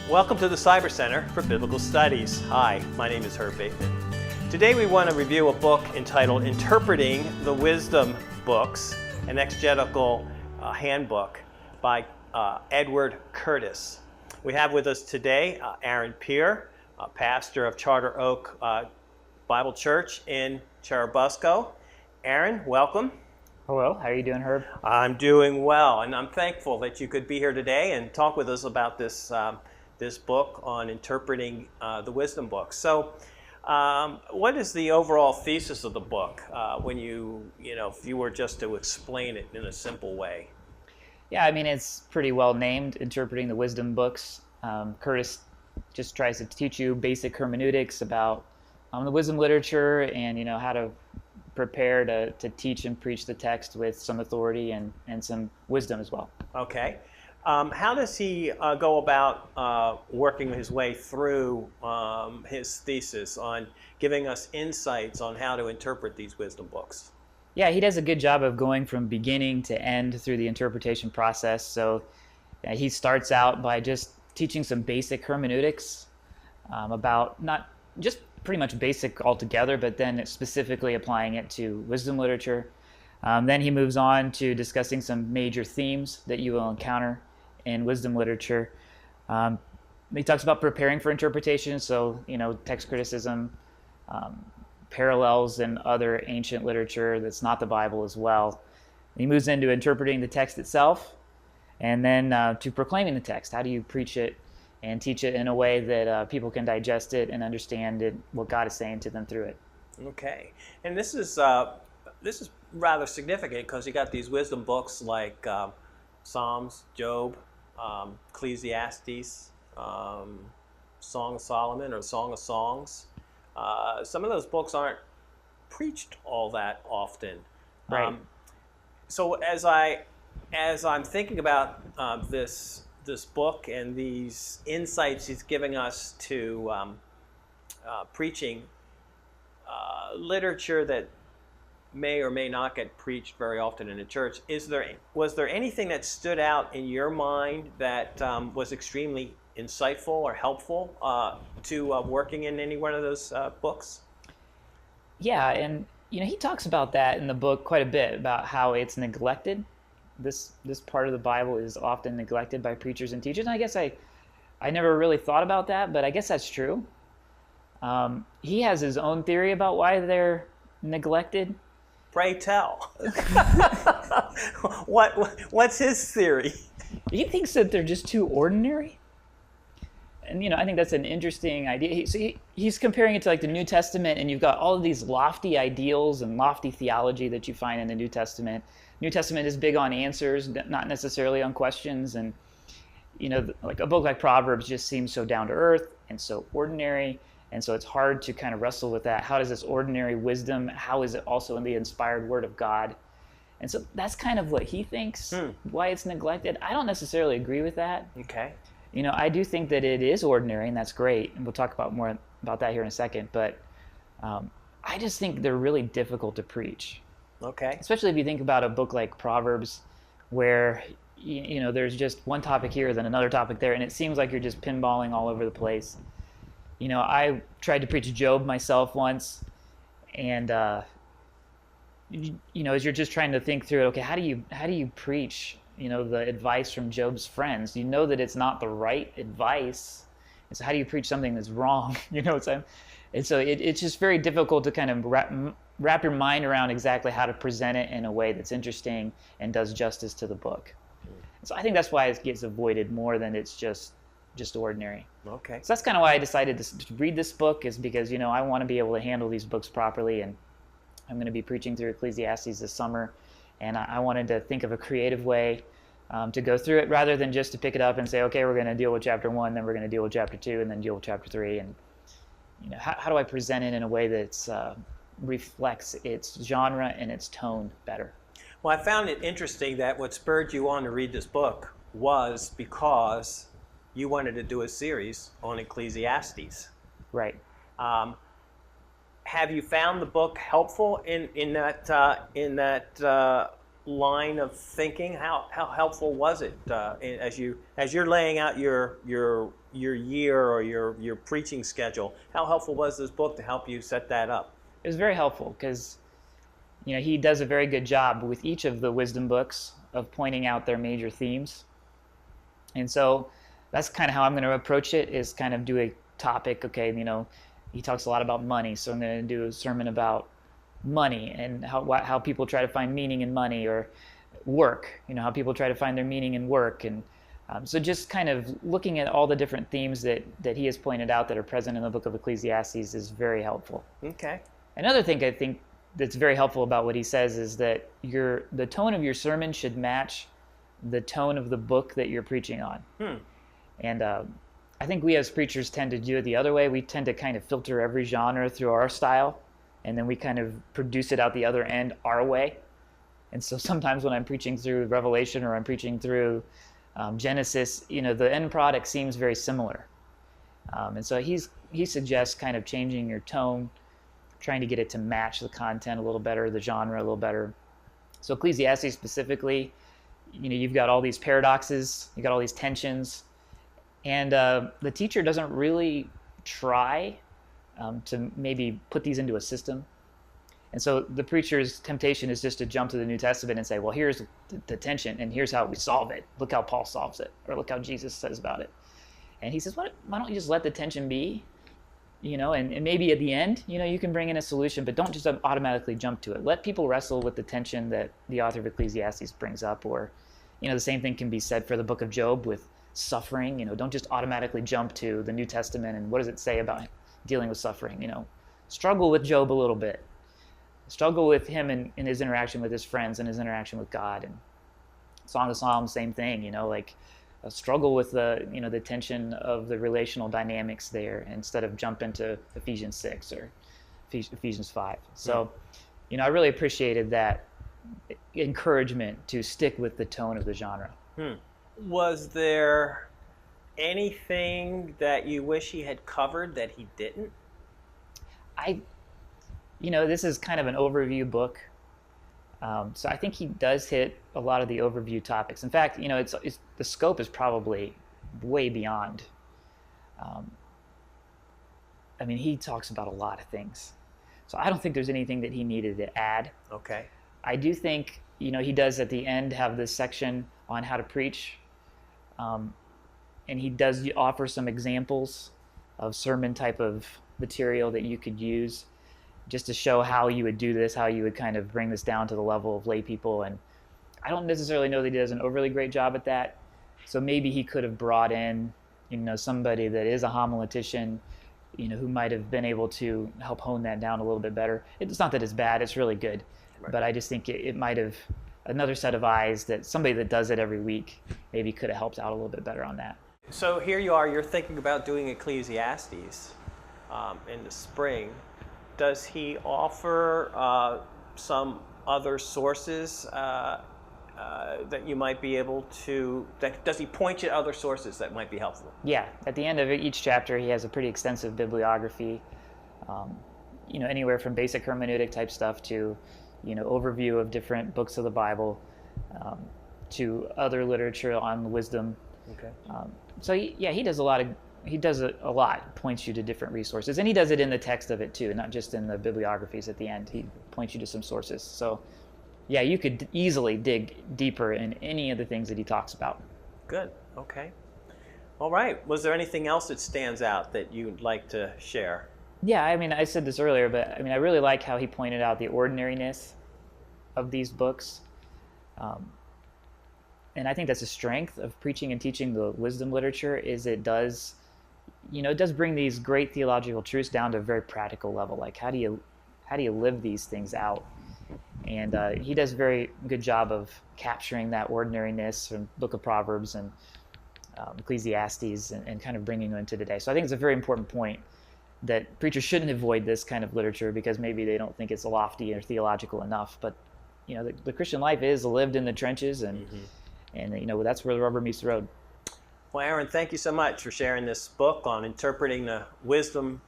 Welcome to the Cyber Center for Biblical Studies. Hi, my name is Herb Bateman. Today we want to review a book entitled Interpreting the Wisdom Books, an Exegetical Handbook by Edward Curtis. We have with us today Aaron Peer, pastor of Charter Oak Bible Church in Churubusco. Aaron, welcome. Hello, how are you doing, Herb? I'm doing well, and I'm thankful that you could be here today and talk with us about this book on interpreting the wisdom books. So, what is the overall thesis of the book if you were just to explain it in a simple way? Yeah, I mean, it's pretty well named, Interpreting the Wisdom Books. Curtis just tries to teach you basic hermeneutics about the wisdom literature and, how to prepare to teach and preach the text with some authority and some wisdom as well. Okay. How does he go about working his way through his thesis on giving us insights on how to interpret these wisdom books? Yeah, he does a good job of going from beginning to end through the interpretation process. So he starts out by just teaching some basic hermeneutics about not just pretty much basic altogether, but then specifically applying it to wisdom literature. Then he moves on to discussing some major themes that you will encounter in wisdom literature. He talks about preparing for interpretation, so text criticism, parallels in other ancient literature that's not the Bible as well. He moves into interpreting the text itself, and then to proclaiming the text. How do you preach it and teach it in a way that people can digest it and understand it, what God is saying to them through it? Okay, and this is rather significant because you got these wisdom books like Psalms, Job, Ecclesiastes, Song of Solomon or Song of Songs. Some of those books aren't preached all that often. Right. So as I'm thinking about this book and these insights he's giving us to preaching literature that may or may not get preached very often in a church, was there anything that stood out in your mind that was extremely insightful or helpful to working in any one of those books? Yeah, and he talks about that in the book quite a bit, about how it's neglected. This part of the Bible is often neglected by preachers and teachers. And I guess I never really thought about that, but I guess that's true. He has his own theory about why they're neglected. Pray tell. What's his theory? He thinks that they're just too ordinary. And, I think that's an interesting idea. He's comparing it to like the New Testament, and you've got all of these lofty ideals and lofty theology that you find in the New Testament. New Testament is big on answers, not necessarily on questions. And, like a book like Proverbs just seems so down to earth and so ordinary. And so it's hard to kind of wrestle with that. How does this ordinary wisdom, how is it also in the inspired word of God? And so that's kind of what he thinks, why it's neglected. I don't necessarily agree with that. Okay. I do think that it is ordinary, and that's great. And we'll talk about more about that here in a second. But I just think they're really difficult to preach. Okay. Especially if you think about a book like Proverbs, where there's just one topic here, then another topic there, and it seems like you're just pinballing all over the place. I tried to preach Job myself once, and as you're just trying to think through it, okay, how do you preach, the advice from Job's friends? You know that it's not the right advice, and so how do you preach something that's wrong? You know what I'm saying? And so it's just very difficult to kind of wrap your mind around exactly how to present it in a way that's interesting and does justice to the book. So I think that's why it gets avoided more than it's just ordinary. Okay. So that's kind of why I decided to read this book, is because, I want to be able to handle these books properly, and I'm going to be preaching through Ecclesiastes this summer, and I wanted to think of a creative way to go through it rather than just to pick it up and say, okay, we're going to deal with chapter 1, then we're going to deal with chapter 2, and then deal with chapter 3. And, how do I present it in a way that reflects its genre and its tone better? Well, I found it interesting that what spurred you on to read this book was because you wanted to do a series on Ecclesiastes. Right. Have you found the book helpful in that line of thinking? How helpful was it as you're laying out your year or your preaching schedule? How helpful was this book to help you set that up? It was very helpful because he does a very good job with each of the wisdom books of pointing out their major themes. And so that's kind of how I'm going to approach it, is kind of do a topic. Okay, he talks a lot about money, so I'm going to do a sermon about money and how people try to find meaning in money, or work, how people try to find their meaning in work. And so just kind of looking at all the different themes that he has pointed out that are present in the book of Ecclesiastes is very helpful. Okay. Another thing I think that's very helpful about what he says is that the tone of your sermon should match the tone of the book that you're preaching on. And I think we as preachers tend to do it the other way. We tend to kind of filter every genre through our style, and then we kind of produce it out the other end our way. And so sometimes when I'm preaching through Revelation or I'm preaching through Genesis, the end product seems very similar. And so he suggests kind of changing your tone, trying to get it to match the content a little better, the genre a little better. So Ecclesiastes specifically, you've got all these paradoxes, you've got all these tensions, and the teacher doesn't really try to maybe put these into a system. And so the preacher's temptation is just to jump to the New Testament and say, well, here's the tension, and here's how we solve it. Look how Paul solves it, or look how Jesus says about it. And he says, why don't you just let the tension be? And maybe at the end, you can bring in a solution, but don't just automatically jump to it. Let people wrestle with the tension that the author of Ecclesiastes brings up. Or, the same thing can be said for the book of Job with suffering. Don't just automatically jump to the New Testament and what does it say about dealing with suffering. Struggle with Job a little bit. Struggle with him in his interaction with his friends and his interaction with God. And Song of Psalms, same thing, struggle with the tension of the relational dynamics there, instead of jump into Ephesians 6 or Ephesians 5. So, I really appreciated that encouragement to stick with the tone of the genre. Was there anything that you wish he had covered that he didn't? This is kind of an overview book. So I think he does hit a lot of the overview topics. In fact, it's the scope is probably way beyond. He talks about a lot of things. So I don't think there's anything that he needed to add. Okay. I do think, he does at the end have this section on how to preach. And he does offer some examples of sermon type of material that you could use, just to show how you would do this, how you would kind of bring this down to the level of lay people. And I don't necessarily know that he does an overly great job at that. So maybe he could have brought in, somebody that is a homiletician, who might have been able to help hone that down a little bit better. It's not that it's bad, it's really good. Right. But I just think it might have another set of eyes, that somebody that does it every week maybe could have helped out a little bit better on that. So here you are, you're thinking about doing Ecclesiastes in the spring. Does he offer some other sources that you might be able to, does he point you to other sources that might be helpful? Yeah, at the end of each chapter he has a pretty extensive bibliography, anywhere from basic hermeneutic type stuff to, overview of different books of the Bible, to other literature on wisdom. Okay. So he does a lot, points you to different resources, and he does it in the text of it too, not just in the bibliographies at the end. He points you to some sources. So yeah, you could easily dig deeper in any of the things that he talks about. Good. Okay. All right. Was there anything else that stands out that you'd like to share? Yeah, I said this earlier, but I really like how he pointed out the ordinariness of these books. And I think that's a strength of preaching and teaching the wisdom literature, is it does bring these great theological truths down to a very practical level. Like, how do you live these things out? And he does a very good job of capturing that ordinariness from Book of Proverbs and Ecclesiastes and kind of bringing them into today. So I think it's a very important point that preachers shouldn't avoid this kind of literature because maybe they don't think it's lofty or theological enough. But the Christian life is lived in the trenches, and that's where the rubber meets the road. Well, Aaron, thank you so much for sharing this book on interpreting the wisdom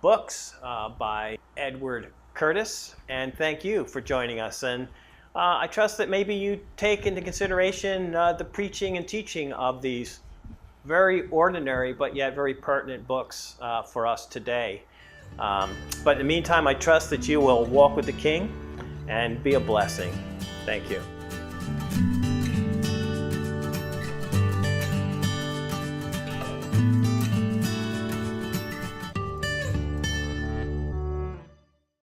books by Edward Curtis, and thank you for joining us. And I trust that maybe you take into consideration the preaching and teaching of these very ordinary but yet very pertinent books for us today. But in the meantime, I trust that you will walk with the King and be a blessing. Thank you.